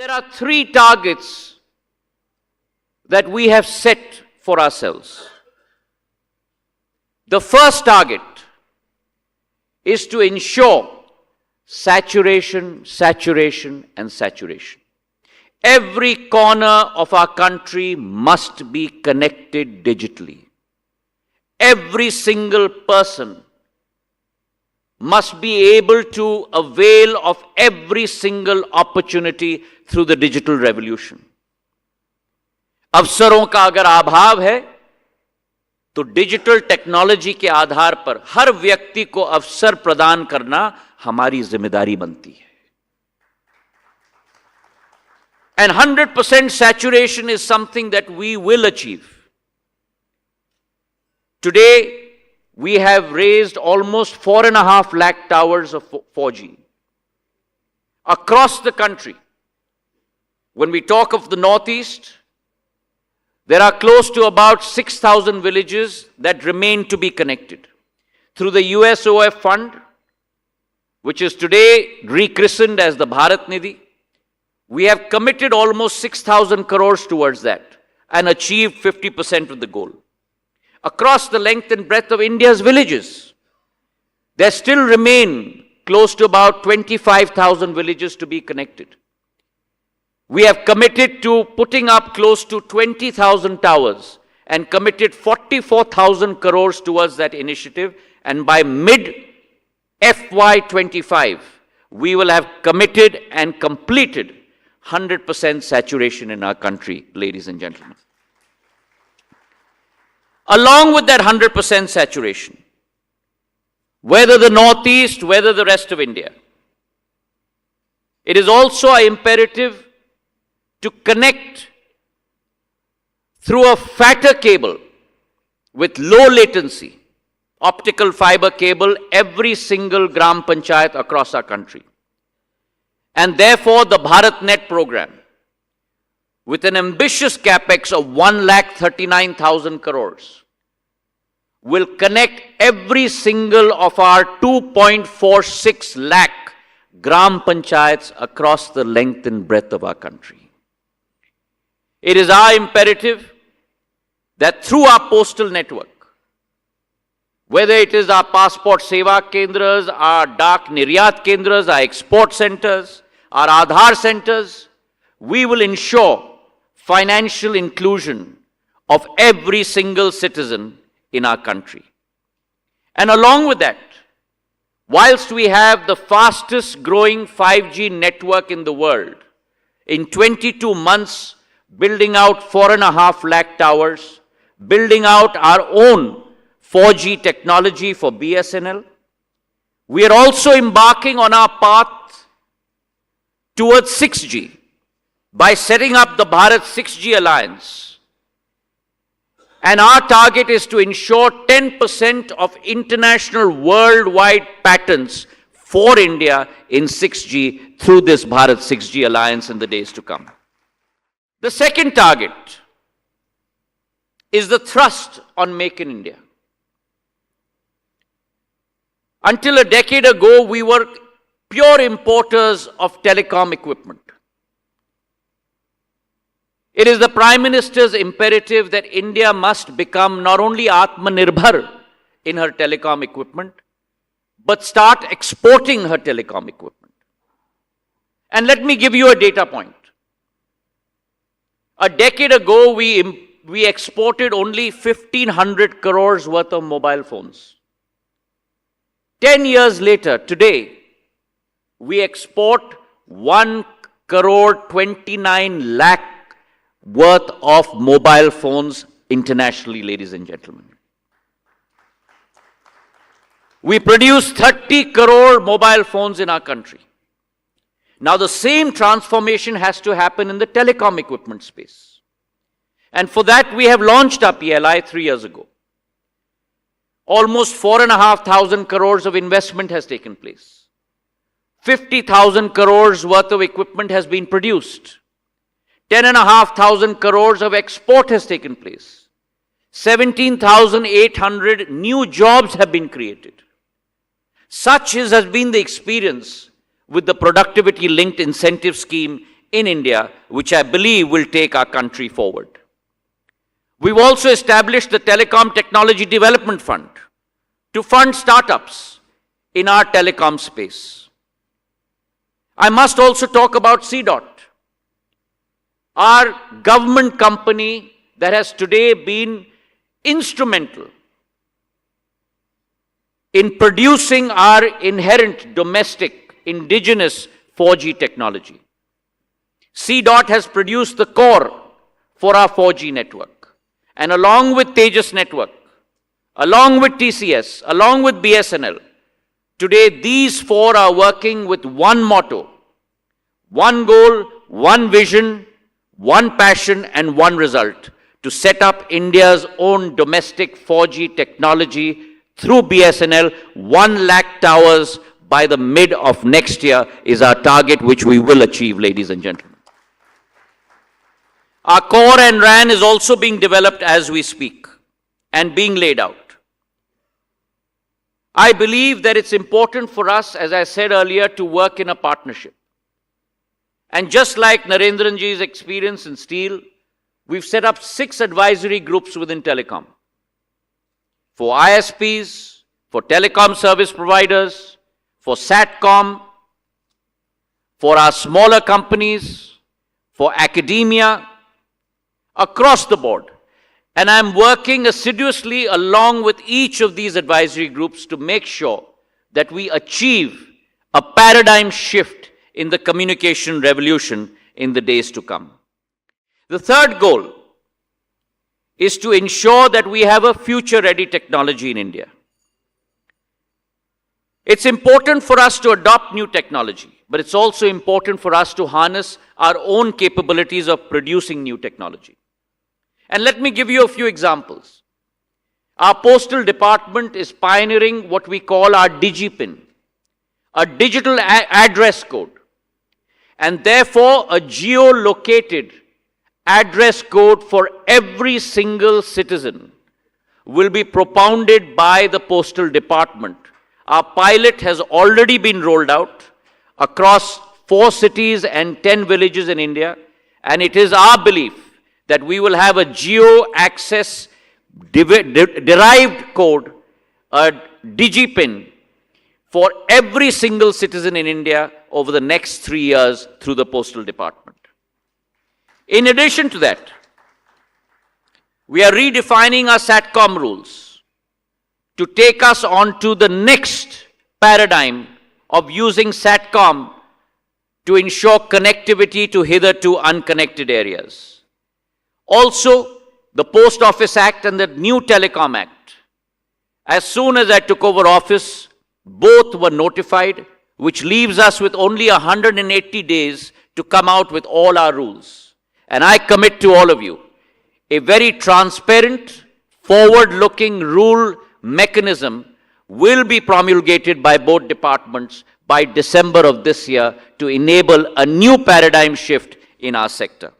There are three targets that we have set for ourselves. The first target is to ensure saturation, saturation, and saturation. Every corner of our country must be connected digitally. Every single person must be able to avail of every single opportunity through the digital revolution. अवसरों का अगर अभाव है तो digital technology के आधार पर हर व्यक्ति को अवसर प्रदान करना हमारी जिम्मेदारी बनती है. And 100% saturation is something that we will achieve. Today, we have raised almost 4.5 lakh towers of 4G across the country. When we talk of the Northeast, there are close to about 6,000 villages that remain to be connected. Through the USOF fund, which is today rechristened as the Bharat Nidhi, we have committed almost 6,000 crores towards that and achieved 50% of the goal. Across the length and breadth of India's villages, there still remain close to about 25,000 villages to be connected. We have committed to putting up close to 20,000 towers and committed 44,000 crores towards that initiative, and by mid FY25, we will have committed and completed 100% saturation in our country, ladies and gentlemen. Along with that 100% saturation, whether the Northeast, whether the rest of India, it is also an imperative to connect through a fatter cable with low latency, optical fiber cable, every single Gram Panchayat across our country. And therefore, the BharatNet program, with an ambitious capex of 1,39,000 crores, will connect every single of our 2.46 lakh Gram Panchayats across the length and breadth of our country. It is our imperative that through our postal network, whether it is our passport seva kendras, our dak niryat kendras, our export centers, our Aadhaar centers, we will ensure financial inclusion of every single citizen in our country. And along with that, whilst we have the fastest growing 5G network in the world, in 22 months, building out 4.5 lakh towers, building out our own 4G technology for BSNL, we are also embarking on our path towards 6G by setting up the Bharat 6G Alliance. And our target is to ensure 10% of international worldwide patents for India in 6G through this Bharat 6G Alliance in the days to come. The second target is the thrust on Make in India. Until a decade ago, we were pure importers of telecom equipment. It is the Prime Minister's imperative that India must become not only Atmanirbhar in her telecom equipment, but start exporting her telecom equipment. And let me give you a data point. A decade ago, we exported only 1,500 crores worth of mobile phones. 10 years later, today, we export 1 crore 29 lakh worth of mobile phones internationally, ladies and gentlemen. We produce 30 crore mobile phones in our country. Now, the same transformation has to happen in the telecom equipment space. And for that, we have launched our PLI 3 years ago. Almost 4,500 crores of investment has taken place. 50,000 crores worth of equipment has been produced. 10,500 crores of export has taken place. 17,800 new jobs have been created. Such has been the experience with the productivity-linked incentive scheme in India, which I believe will take our country forward. We've also established the Telecom Technology Development Fund to fund startups in our telecom space. I must also talk about CDOT, our government company that has today been instrumental in producing our inherent domestic indigenous 4G technology. CDOT has produced the core for our 4G network. And along with Tejas network, along with TCS, along with BSNL, today these four are working with one motto, one goal, one vision, one passion and one result to set up India's own domestic 4G technology through BSNL. 1 lakh towers by the mid of next year is our target, which we will achieve, ladies and gentlemen. Our core and RAN is also being developed as we speak and being laid out. I believe that it's important for us, as I said earlier, to work in a partnership. And just like Narendranji's experience in steel, we've set up 6 advisory groups within telecom. For ISPs, for telecom service providers, for SATCOM, for our smaller companies, for academia, across the board. And I'm working assiduously along with each of these advisory groups to make sure that we achieve a paradigm shift in the communication revolution in the days to come. The third goal is to ensure that we have a future-ready technology in India. It's important for us to adopt new technology, but it's also important for us to harness our own capabilities of producing new technology. And let me give you a few examples. Our postal department is pioneering what we call our DigiPin, a digital address code, and therefore a geolocated address code for every single citizen will be propounded by the postal department. Our pilot has already been rolled out across 4 cities and 10 villages in India, and it is our belief that we will have a geo-access derived code, a DigiPin, for every single citizen in India over the next 3 years through the postal department. In addition to that, we are redefining our SATCOM rules to take us on to the next paradigm of using SATCOM to ensure connectivity to hitherto unconnected areas. Also, the Post Office Act and the new Telecom Act. As soon as I took over office, both were notified, which leaves us with only 180 days to come out with all our rules. And I commit to all of you, a very transparent, forward-looking rule mechanism will be promulgated by both departments by December of this year to enable a new paradigm shift in our sector.